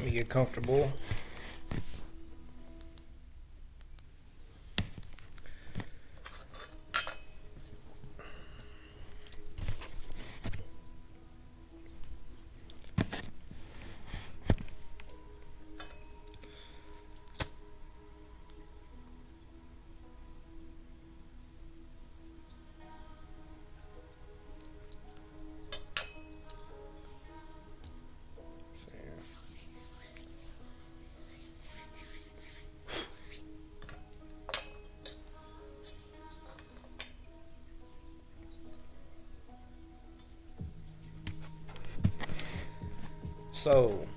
me get comfortable. So,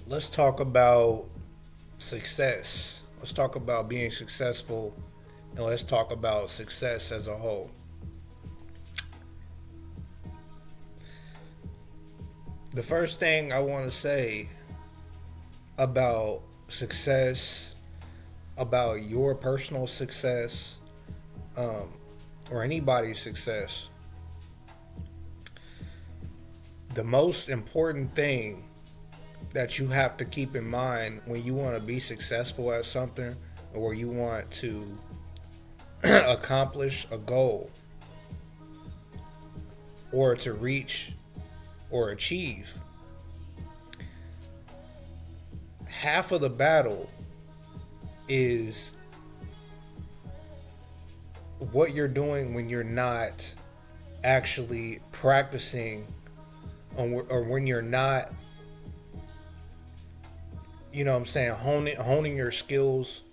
let's talk about success. Let's talk about being successful, and let's talk about success as a whole. The first thing I want to say about success, about your personal success, um, or anybody's success, the most important thing that you have to keep in mind when you want to be successful at something or you want to accomplish a goal or to reach or achieve, half of the battle is what you're doing when you're not actually practicing, or when you're not, you know what I'm saying, honing your skills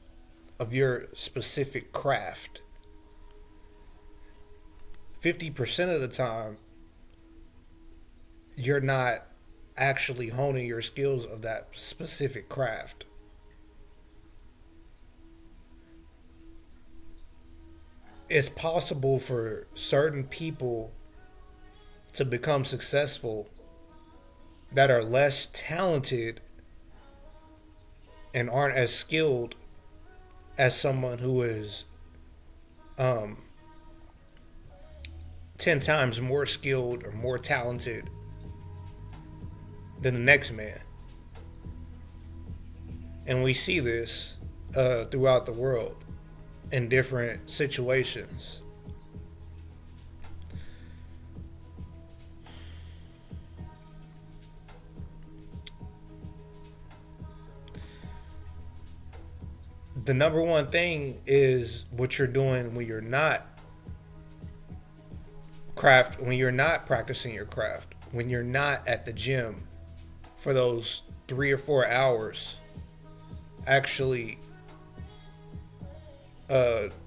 of your specific craft. 50% of the time, you're not actually honing your skills of that specific craft. It's possible for certain people to become successful that are less talented and aren't as skilled as someone who is 10 times more skilled or more talented than the next man. And we see this throughout the world in different situations. The number one thing is what you're doing when you're not when you're not practicing your craft, when you're not at the gym for those 3 or 4 hours actually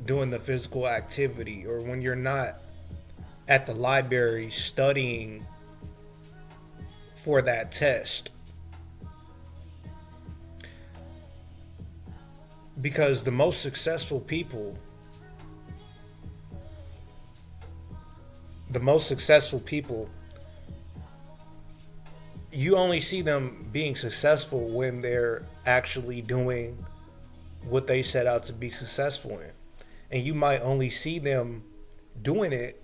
doing the physical activity, or when you're not at the library studying for that test. Because the most successful people, you only see them being successful when they're actually doing what they set out to be successful in. And you might only see them doing it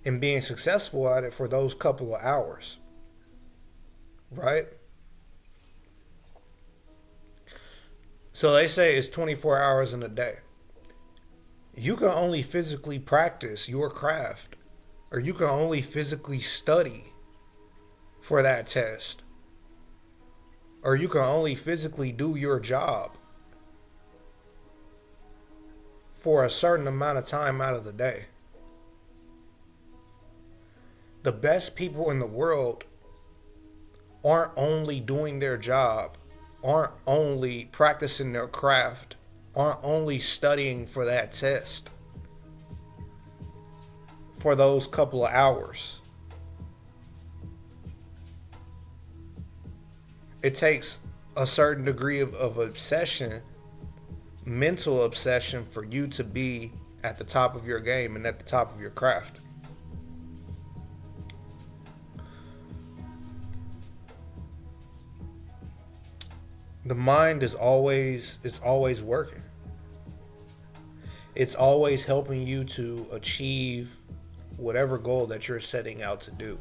and being successful at it for those couple of hours. Right? So they say it's 24 hours in a day. You can only physically practice your craft, or you can only physically study for that test, or you can only physically do your job for a certain amount of time out of the day. The best people in the world aren't only doing their job, aren't only practicing their craft, aren't only studying for that test for those couple of hours. It takes a certain degree of obsession, mental obsession, for you to be at the top of your game and at the top of your craft. The mind is always working. It's always helping you to achieve whatever goal that you're setting out to do.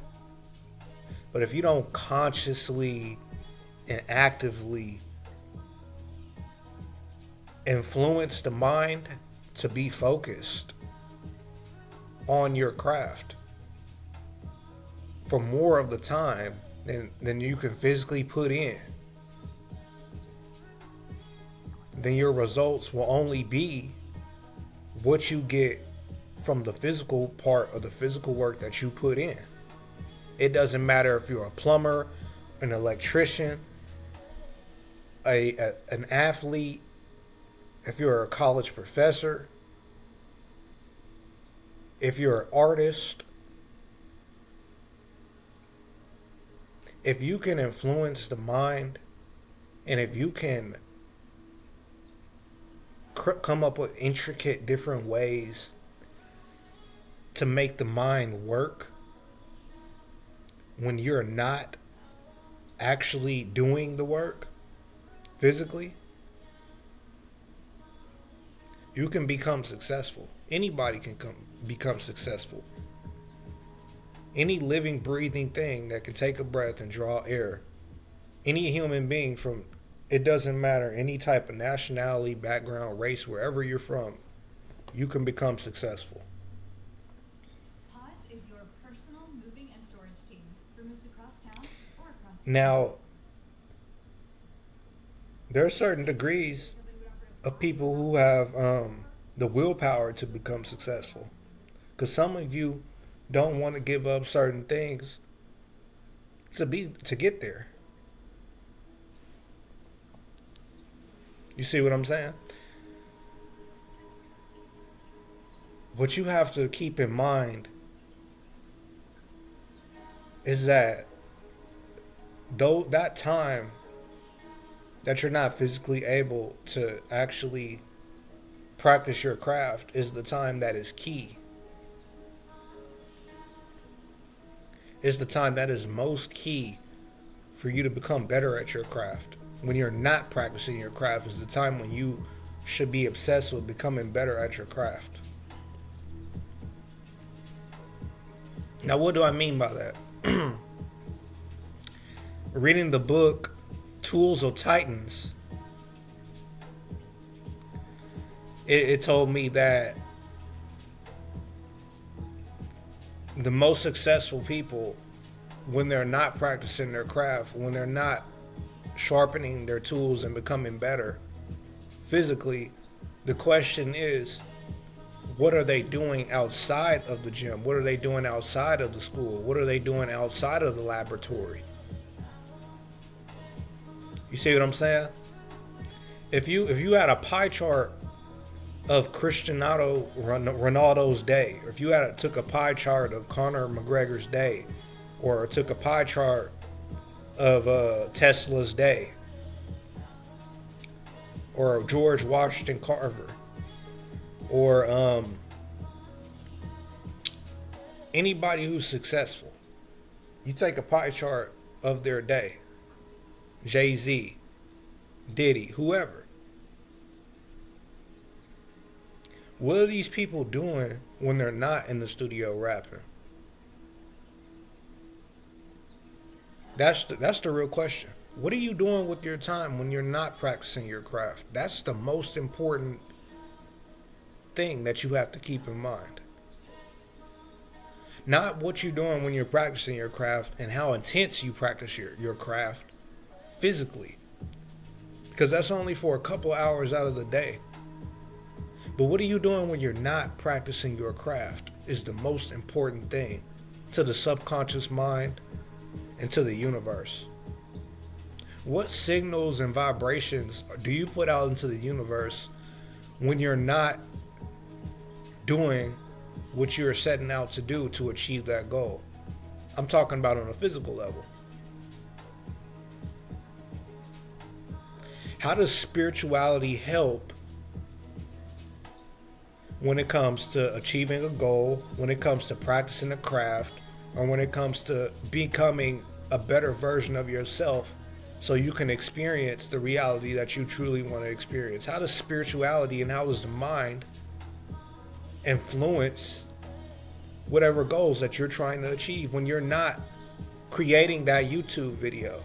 But if you don't consciously and actively influence the mind to be focused on your craft for more of the time than you can physically put in, then your results will only be what you get from the physical part of the physical work that you put in. It doesn't matter if you're a plumber, an electrician, an athlete, if you're a college professor, if you're an artist. If you can influence the mind, and if you can come up with intricate different ways to make the mind work when you're not actually doing the work physically, you can become successful. Anybody can become successful. Any living, breathing thing that can take a breath and draw air, any human being, from, it doesn't matter, any type of nationality, background, race, wherever you're from, you can become successful. Pods is your personal moving and storage team for moves across town or across the Now, there are certain degrees of people who have the willpower to become successful. Because some of you don't want to give up certain things to get there. You see what I'm saying? What you have to keep in mind is that though that time that you're not physically able to actually practice your craft is the time that is key. Is the time that is most key for you to become better at your craft. When you're not practicing your craft is the time when you should be obsessed with becoming better at your craft. Now, what do I mean by that? Reading the book Tools of Titans, it told me that the most successful people, when they're not practicing their craft, when they're not sharpening their tools and becoming better physically, the question is, what are they doing outside of the gym? What are they doing outside of the school? What are they doing outside of the laboratory? You see what I'm saying? If you had a pie chart of Cristiano Ronaldo's day, or if you took a pie chart of Conor McGregor's day, or took a pie chart of Tesla's day, or of George Washington Carver, or anybody who's successful, you take a pie chart of their day, Jay-Z, Diddy, whoever. What are these people doing when they're not in the studio rapping? That's the real question. What are you doing with your time when you're not practicing your craft? That's the most important thing that you have to keep in mind. Not what you're doing when you're practicing your craft and how intense you practice your craft physically. Because that's only for a couple hours out of the day. But what are you doing when you're not practicing your craft is the most important thing to the subconscious mind and to the universe. What signals and vibrations do you put out into the universe when you're not doing what you're setting out to do to achieve that goal? I'm talking about on a physical level. How does spirituality help when it comes to achieving a goal, when it comes to practicing a craft, or when it comes to becoming a better version of yourself so you can experience the reality that you truly want to experience? How does spirituality and how does the mind influence whatever goals that you're trying to achieve when you're not creating that YouTube video.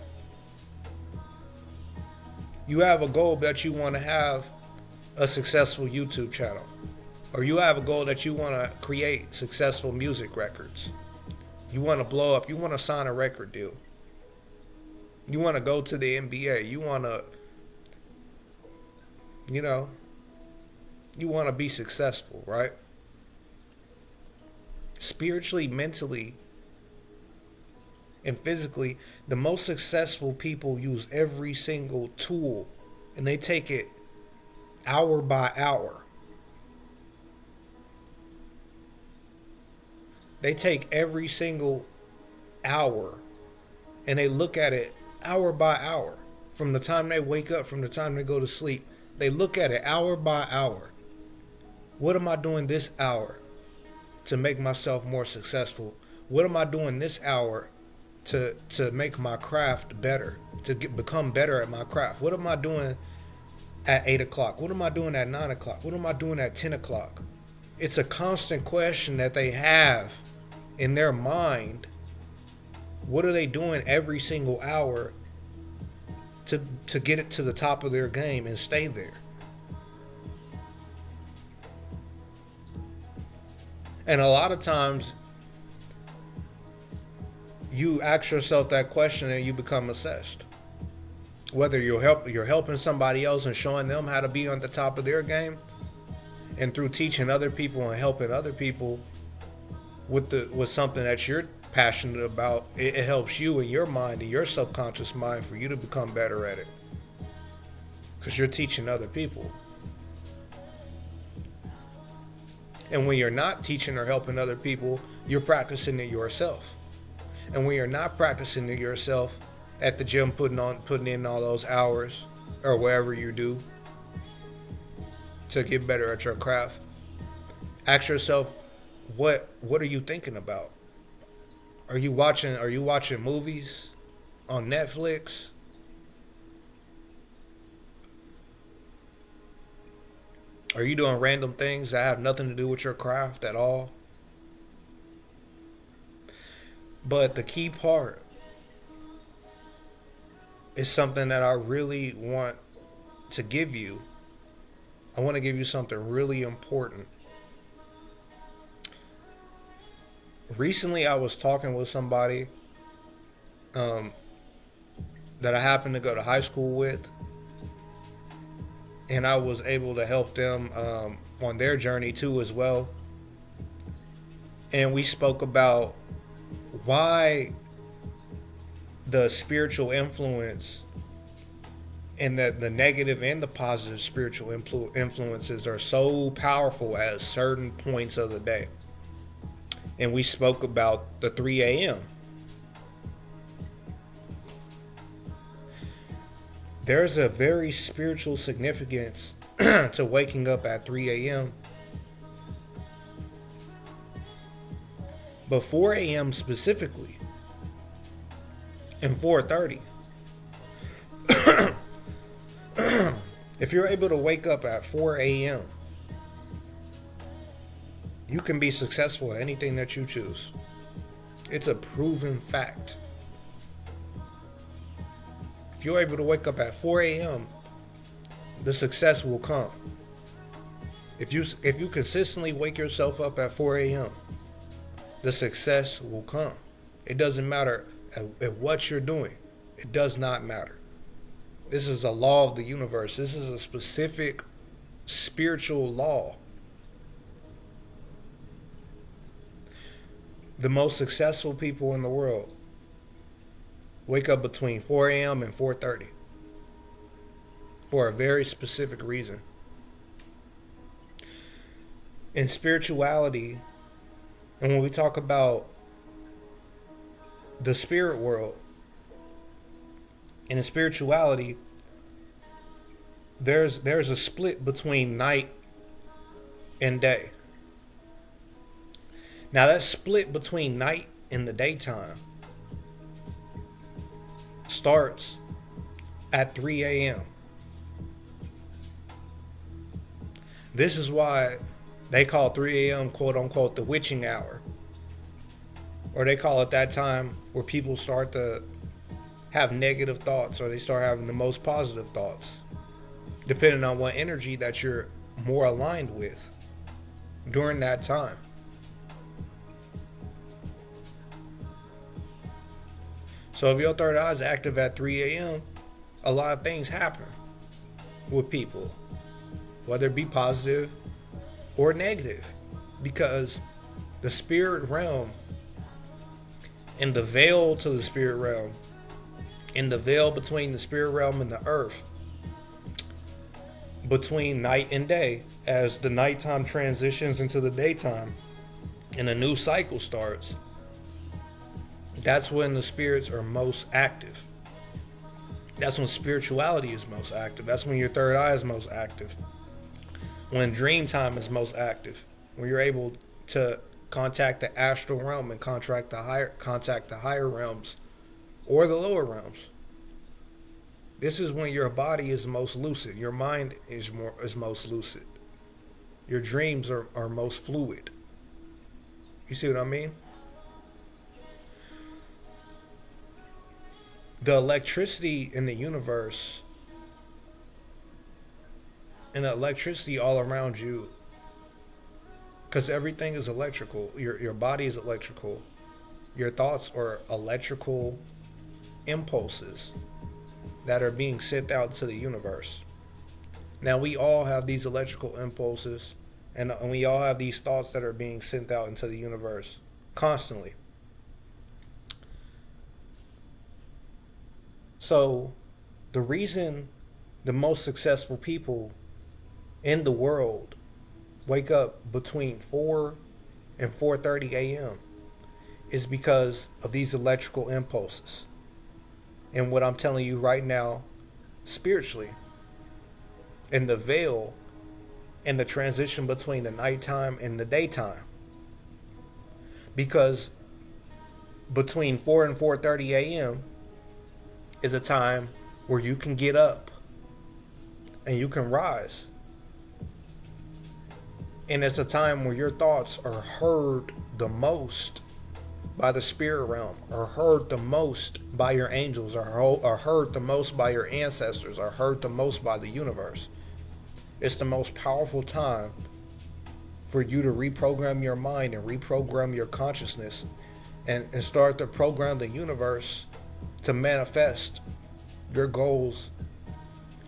You have a goal that you want to have a successful YouTube channel. Or you have a goal that you want to create successful music records. You want to blow up. You want to sign a record deal. You want to go to the NBA. You want to, you want to be successful, right? Spiritually, mentally, and physically, the most successful people use every single tool, and they take it hour by hour. They take every single hour and they look at it hour by hour. From the time they wake up, from the time they go to sleep, they look at it hour by hour. What am I doing this hour to make myself more successful? What am I doing this hour to make my craft better, to become better at my craft? What am I doing at 8 o'clock? What am I doing at 9 o'clock? What am I doing at 10 o'clock? It's a constant question that they have in their mind. What are they doing every single hour to get it to the top of their game and stay there? And a lot of times you ask yourself that question and you become obsessed. Whether you're helping somebody else and showing them how to be on the top of their game, and through teaching other people and helping other people with something that you're passionate about, it helps you in your mind, in your subconscious mind, for you to become better at it. Because you're teaching other people. And when you're not teaching or helping other people, you're practicing it yourself. And when you're not practicing it yourself at the gym, putting in all those hours or whatever you do to get better at your craft, ask yourself, what are you thinking about? Are you watching movies on Netflix? Are you doing random things that have nothing to do with your craft at all? But the key part is something that I really want to give you. I want to give you something really important. Recently, I was talking with somebody that I happened to go to high school with, and I was able to help them on their journey too as well. And we spoke about why the spiritual influence and that the negative and the positive spiritual influences are so powerful at certain points of the day. And we spoke about the 3 a.m. There's a very spiritual significance to waking up at 3 a.m. But 4 a.m. specifically, and 4:30. If you're able to wake up at 4 a.m., you can be successful at anything that you choose. It's a proven fact. If you're able to wake up at 4 a.m., the success will come. If you consistently wake yourself up at 4 a.m., the success will come. It doesn't matter at what you're doing. It does not matter. This is a law of the universe. This is a specific spiritual law. The most successful people in the world wake up between 4 a.m. and 4:30 for a very specific reason. In spirituality, and when we talk about the spirit world, and in spirituality, there's a split between night and day. Now that split between night and the daytime starts at 3 a.m. This is why they call 3 a.m. quote unquote the witching hour. Or they call it that time where people start to have negative thoughts, or they start having the most positive thoughts, depending on what energy that you're more aligned with during that time. So if your third eye is active at 3 a.m., a lot of things happen with people, whether it be positive or negative, because the spirit realm and the veil to the spirit realm and the veil between the spirit realm and the earth, between night and day, as the nighttime transitions into the daytime and a new cycle starts, that's when the spirits are most active. That's when spirituality is most active. That's when your third eye is most active. When dream time is most active. When you're able to contact the astral realm and contact the higher realms or the lower realms. This is when your body is most lucid. Your mind is most lucid. Your dreams are most fluid. You see what I mean? The electricity in the universe and the electricity all around you, because everything is electrical. Your body is electrical. Your thoughts are electrical impulses that are being sent out to the universe. Now, we all have these electrical impulses, and we all have these thoughts that are being sent out into the universe constantly. So, the reason the most successful people in the world wake up between 4 and 4:30 a.m. is because of these electrical impulses. And what I'm telling you right now, spiritually, in the veil and the transition between the nighttime and the daytime. Because between 4 and 4:30 a.m. is a time where you can get up and you can rise. And it's a time where your thoughts are heard the most by the spirit realm, are heard the most by your angels, are heard the most by your ancestors, are heard the most by the universe. It's the most powerful time for you to reprogram your mind and reprogram your consciousness and start to program the universe to manifest your goals,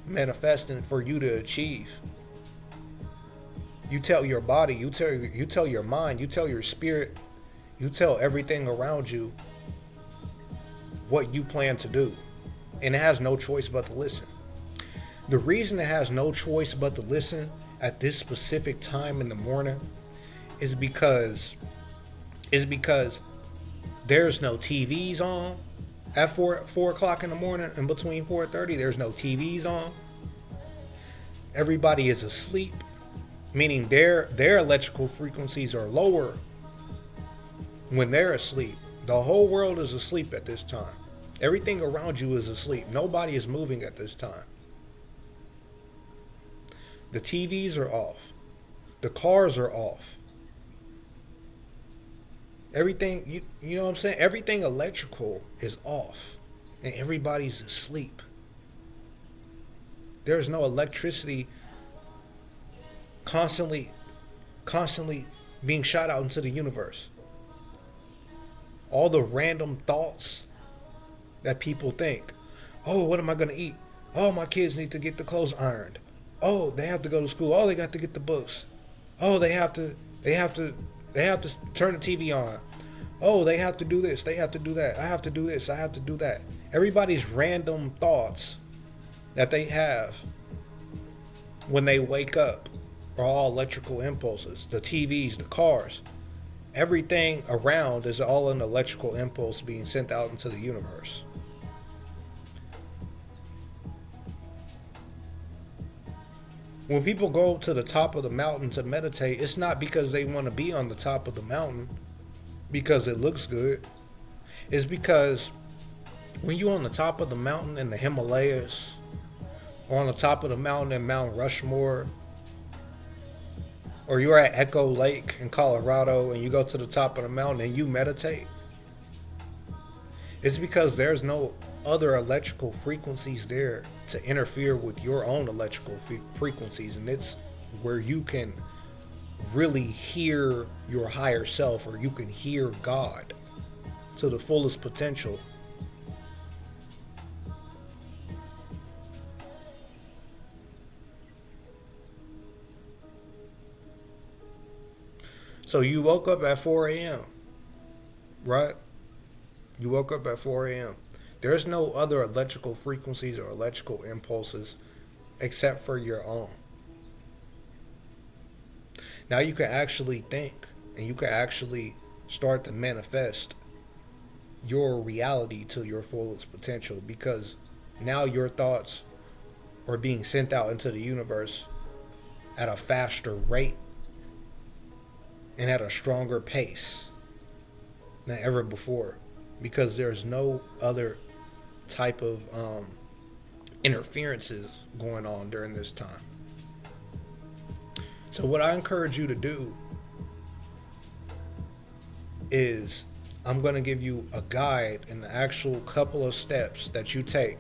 manifesting for you to achieve. You tell your body, you tell your mind, you tell your spirit, you tell everything around you what you plan to do. And it has no choice but to listen. The reason it has no choice but to listen at this specific time in the morning is because there's no TVs on at 4 o'clock in the morning, and between 4:30 there's no TVs on. Everybody is asleep, meaning their electrical frequencies are lower when they're asleep. The whole world is asleep at this time. Everything around you is asleep. Nobody is moving at this time. The TVs are off. The cars are off. Everything, you know what I'm saying? Everything electrical is off. And everybody's asleep. There's no electricity constantly being shot out into the universe. All the random thoughts that people think. Oh, what am I going to eat? Oh, my kids need to get the clothes ironed. Oh, they have to go to school. Oh, they got to get the books. Oh, they have to turn the TV on. Oh, they have to do this. They have to do that. I have to do this. I have to do that. Everybody's random thoughts that they have when they wake up are all electrical impulses. The TVs, the cars, everything around is all an electrical impulse being sent out into the universe. When people go to the top of the mountain to meditate, it's not because they want to be on the top of the mountain because it looks good. It's because when you're on the top of the mountain in the Himalayas, or on the top of the mountain in Mount Rushmore, or you're at Echo Lake in Colorado and you go to the top of the mountain and you meditate, It's because there's no other electrical frequencies there to interfere with your own electrical frequencies, and it's where you can really hear your higher self, or you can hear God to the fullest potential. So you woke up at 4 a.m., right? You woke up at 4 a.m. There's no other electrical frequencies or electrical impulses except for your own. Now you can actually think, and you can actually start to manifest your reality to your fullest potential, because now your thoughts are being sent out into the universe at a faster rate and at a stronger pace than ever before, because there's no other type of interferences going on during this time. So what I encourage you to do is, I'm going to give you a guide and an actual couple of steps that you take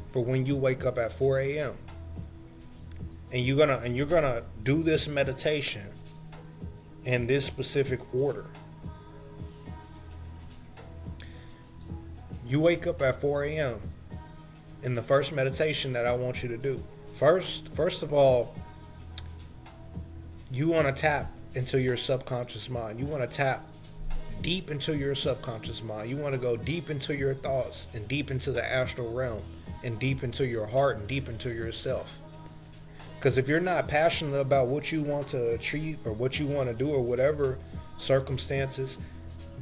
for when you wake up at 4 a.m. And you're gonna do this meditation in this specific order. You wake up at 4 a.m. in the first meditation that I want you to do. First of all, you want to tap into your subconscious mind. You want to tap deep into your subconscious mind. You want to go deep into your thoughts and deep into the astral realm and deep into your heart and deep into yourself. Because if you're not passionate about what you want to achieve or what you want to do or whatever circumstances,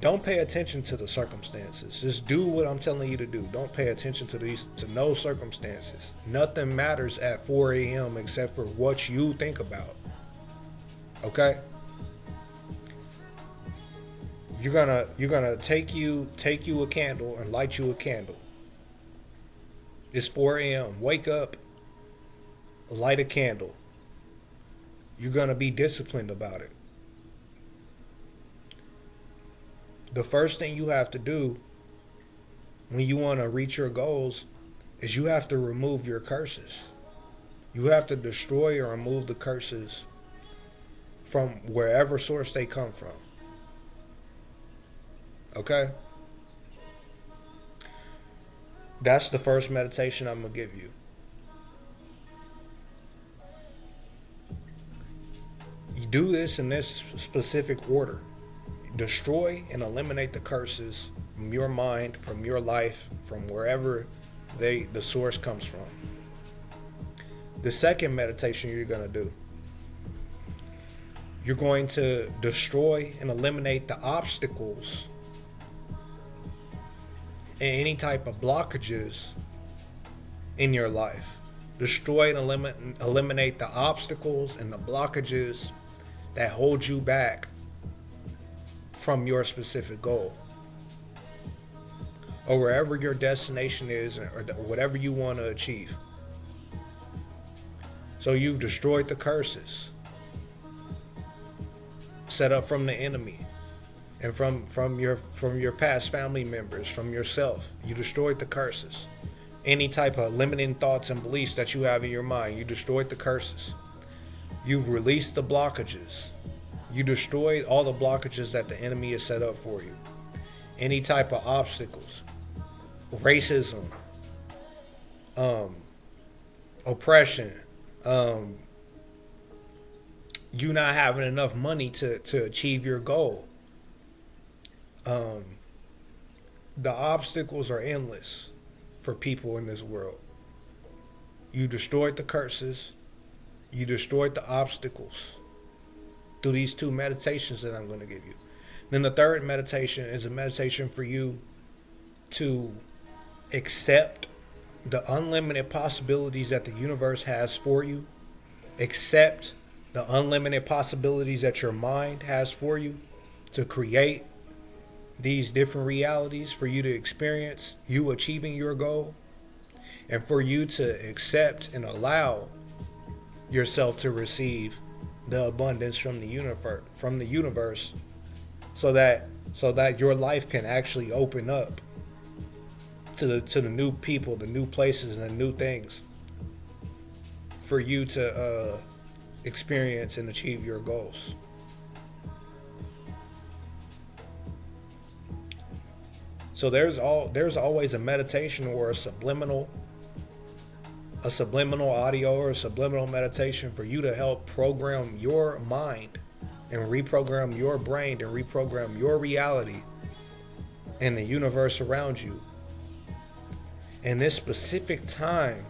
don't pay attention to the circumstances. Just do what I'm telling you to do. Don't pay attention to no circumstances. Nothing matters at 4 a.m. except for what you think about. Okay? You're gonna take you a candle and light you a candle. It's 4 a.m. Wake up, light a candle. You're gonna be disciplined about it. The first thing you have to do when you want to reach your goals is you have to remove your curses. You have to destroy or remove the curses from wherever source they come from. Okay? That's the first meditation I'm going to give you. You do this in this specific order. Destroy and eliminate the curses from your mind, from your life, from wherever the source comes from. The second meditation you're going to do, you're going to destroy and eliminate the obstacles and any type of blockages in your life. Destroy and eliminate the obstacles and the blockages that hold you back from your specific goal, or wherever your destination is, or whatever you want to achieve. So you've destroyed the curses set up from the enemy and from your past family members, from yourself. You destroyed the curses. Any type of limiting thoughts and beliefs that you have in your mind, you destroyed the curses. You've released the blockages. You destroyed all the blockages that the enemy has set up for you. Any type of obstacles, racism, oppression, you not having enough money to achieve your goal. The obstacles are endless for people in this world. You destroyed the curses. You destroyed the obstacles through these two meditations that I'm going to give you. Then the third meditation is a meditation for you to accept the unlimited possibilities that the universe has for you. Accept the unlimited possibilities that your mind has for you to create these different realities for you to experience you achieving your goal, and for you to accept and allow yourself to receive the abundance from the universe, so that your life can actually open up to the new people, the new places, and the new things for you to experience and achieve your goals. So there's always a meditation or a subliminal audio or a subliminal meditation for you to help program your mind and reprogram your brain and reprogram your reality and the universe around you. In this specific time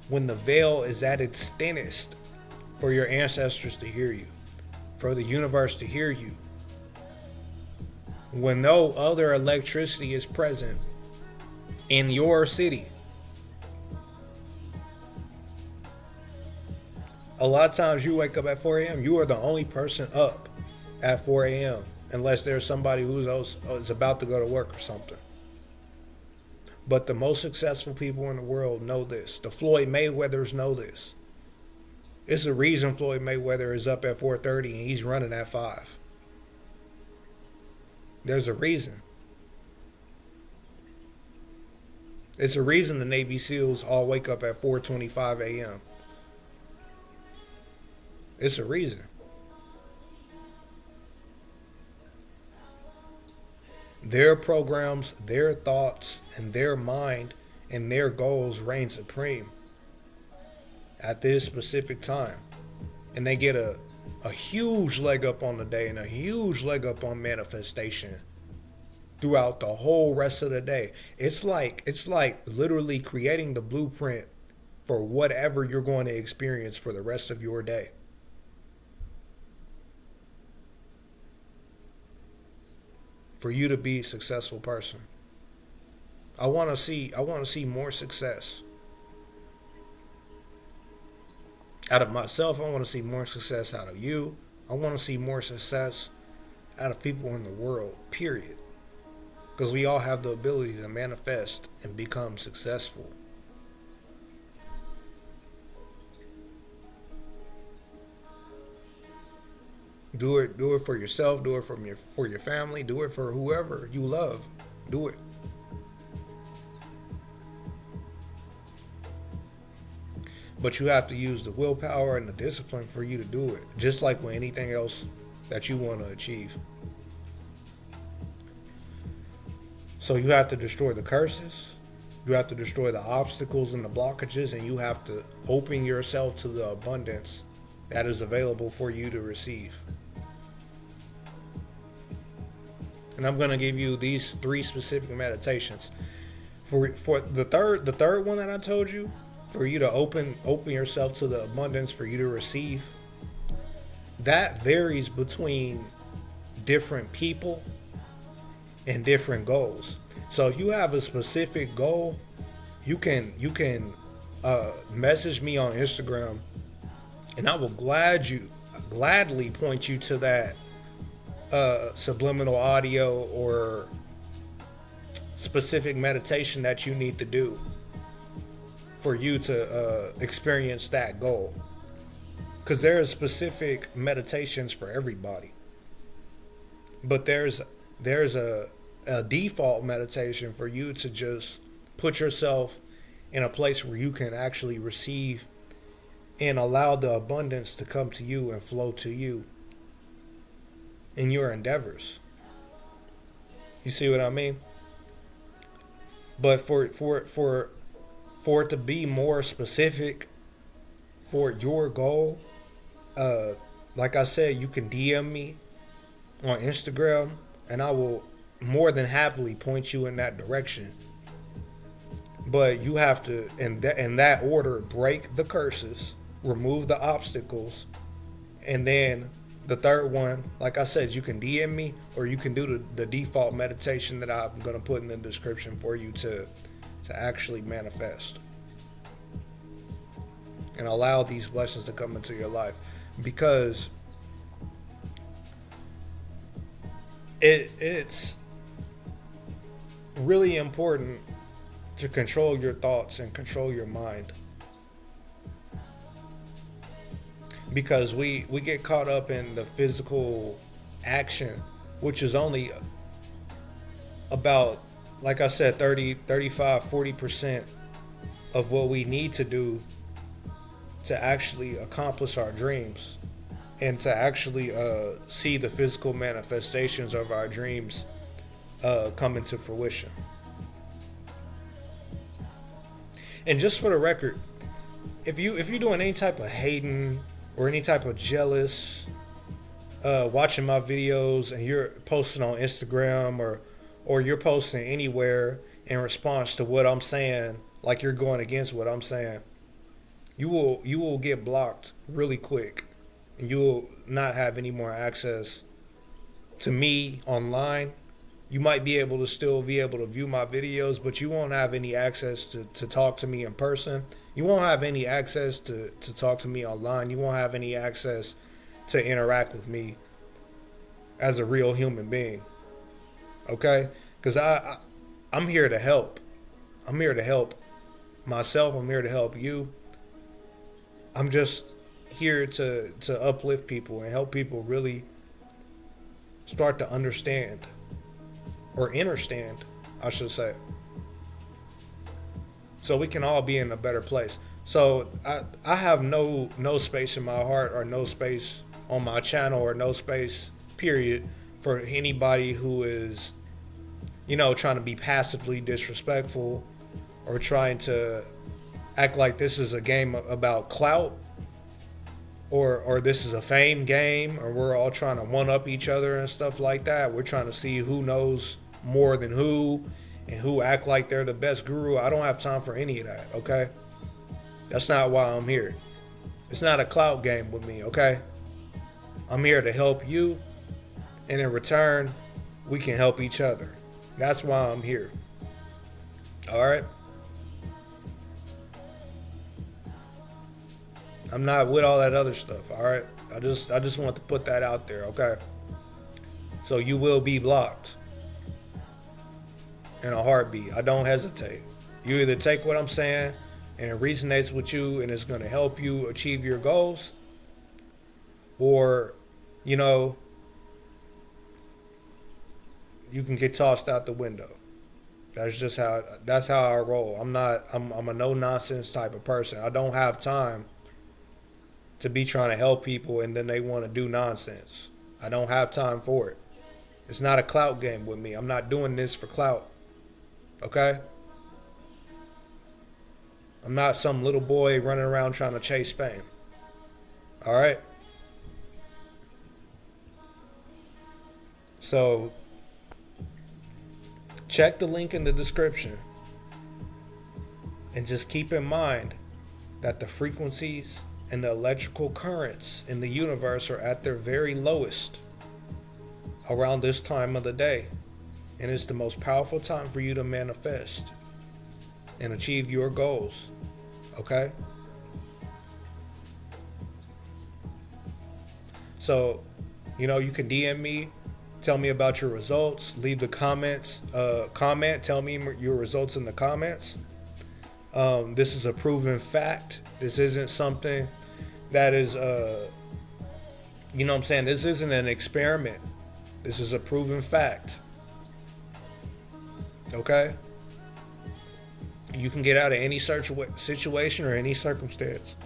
when the veil is at its thinnest, for your ancestors to hear you, for the universe to hear you, when no other electricity is present in your city. A lot of times you wake up at 4 a.m., you are the only person up at 4 a.m. unless there's somebody who's about to go to work or something. But the most successful people in the world know this. The Floyd Mayweathers know this. It's the reason Floyd Mayweather is up at 4:30 and he's running at 5. There's a reason. It's a reason the Navy SEALs all wake up at 4:25 a.m. It's a reason. Their programs, their thoughts, and their mind and their goals reign supreme at this specific time. And they get a huge leg up on the day and a huge leg up on manifestation throughout the whole rest of the day. It's like literally creating the blueprint for whatever you're going to experience for the rest of your day. For you to be a successful person. I want to see more success. Out of myself, I want to see more success out of you. I want to see more success out of people in the world, period. Because we all have the ability to manifest and become successful. Do it for yourself, do it for your family, do it for whoever you love. Do it. But you have to use the willpower and the discipline for you to do it, just like with anything else that you want to achieve. So you have to destroy the curses, you have to destroy the obstacles and the blockages, and you have to open yourself to the abundance that is available for you to receive. And I'm going to give you these 3 specific meditations. For the third one that I told you, for you to open yourself to the abundance for you to receive, that varies between different people and different goals. So if you have a specific goal, you can message me on Instagram, and I will gladly point you to that subliminal audio or specific meditation that you need to do for you to experience that goal. Because there's specific meditations for everybody, but there's a default meditation for you to just put yourself in a place where you can actually receive and allow the abundance to come to you and flow to you in your endeavors. You see what I mean? But for it to be more specific for your goal, like I said, you can DM me on Instagram, and I will more than happily point you in that direction. But you have to, in that order, break the curses, remove the obstacles, and then the third one, like I said, you can DM me, or you can do the default meditation that I'm going to put in the description for you to actually manifest and allow these blessings to come into your life. Because it's really important to control your thoughts and control your mind. Because we get caught up in the physical action, which is only about like I said, 30, 35, 40% of what we need to do to actually accomplish our dreams and to actually see the physical manifestations of our dreams come into fruition. And just for the record, if you're doing any type of hating or any type of jealous, watching my videos and you're posting on Instagram or you're posting anywhere in response to what I'm saying, like you're going against what I'm saying, you will get blocked really quick, and you will not have any more access to me online. You might be able to still be able to view my videos, but you won't have any access to talk to me in person. You won't have any access to talk to me online. You won't have any access to interact with me as a real human being. Okay? Because I'm here to help. I'm here to help myself. I'm here to help you. I'm just here to uplift people and help people really start to understand, or understand, I should say, so we can all be in a better place. So I have no space in my heart, or no space on my channel, or no space period for anybody who is, trying to be passively disrespectful or trying to act like this is a game about clout, or this is a fame game, or we're all trying to one up each other and stuff like that. We're trying to see who knows more than who and who act like they're the best guru. I don't have time for any of that, okay? That's not why I'm here. It's not a clout game with me, okay? I'm here to help you, and in return, we can help each other. That's why I'm here. All right? I'm not with all that other stuff, all right? I just want to put that out there, okay? So you will be blocked in a heartbeat. I don't hesitate. You either take what I'm saying and it resonates with you and it's going to help you achieve your goals, or, you can get tossed out the window. That's how I roll. I'm a no nonsense type of person. I don't have time to be trying to help people and then they want to do nonsense. I don't have time for it. It's not a clout game with me. I'm not doing this for clout. Okay? I'm not some little boy running around trying to chase fame. Alright? So, check the link in the description. And just keep in mind that the frequencies and the electrical currents in the universe are at their very lowest around this time of the day. And it's the most powerful time for you to manifest and achieve your goals. Okay? So, you can DM me, tell me about your results, leave the comments, tell me your results in the comments. This is a proven fact. This isn't something that is, this isn't an experiment. This is a proven fact. Okay? You can get out of any situation or any circumstance.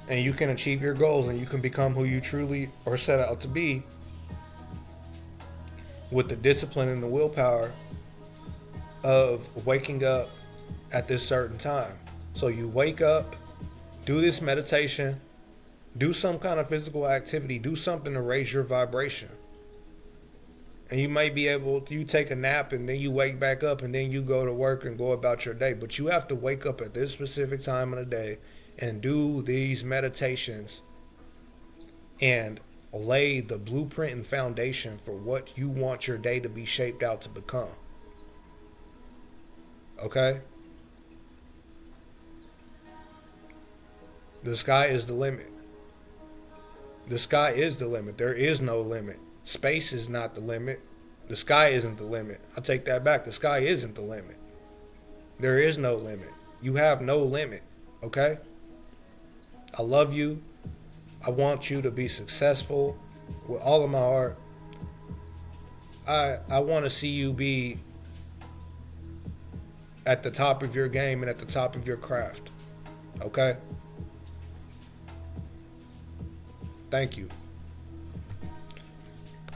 And you can achieve your goals and you can become who you truly are set out to be with the discipline and the willpower of waking up at this certain time. So you wake up, do this meditation, do some kind of physical activity, do something to raise your vibration. And you may be able to, you take a nap and then you wake back up and then you go to work and go about your day. But you have to wake up at this specific time of the day and do these meditations and lay the blueprint and foundation for what you want your day to be shaped out to become. Okay? The sky is the limit. The sky is the limit. There is no limit. Space is not the limit. The sky isn't the limit. I take that back. The sky isn't the limit. There is no limit. You have no limit. Okay? I love you. I want you to be successful with all of my heart. I want to see you be at the top of your game and at the top of your craft. Okay? Thank you.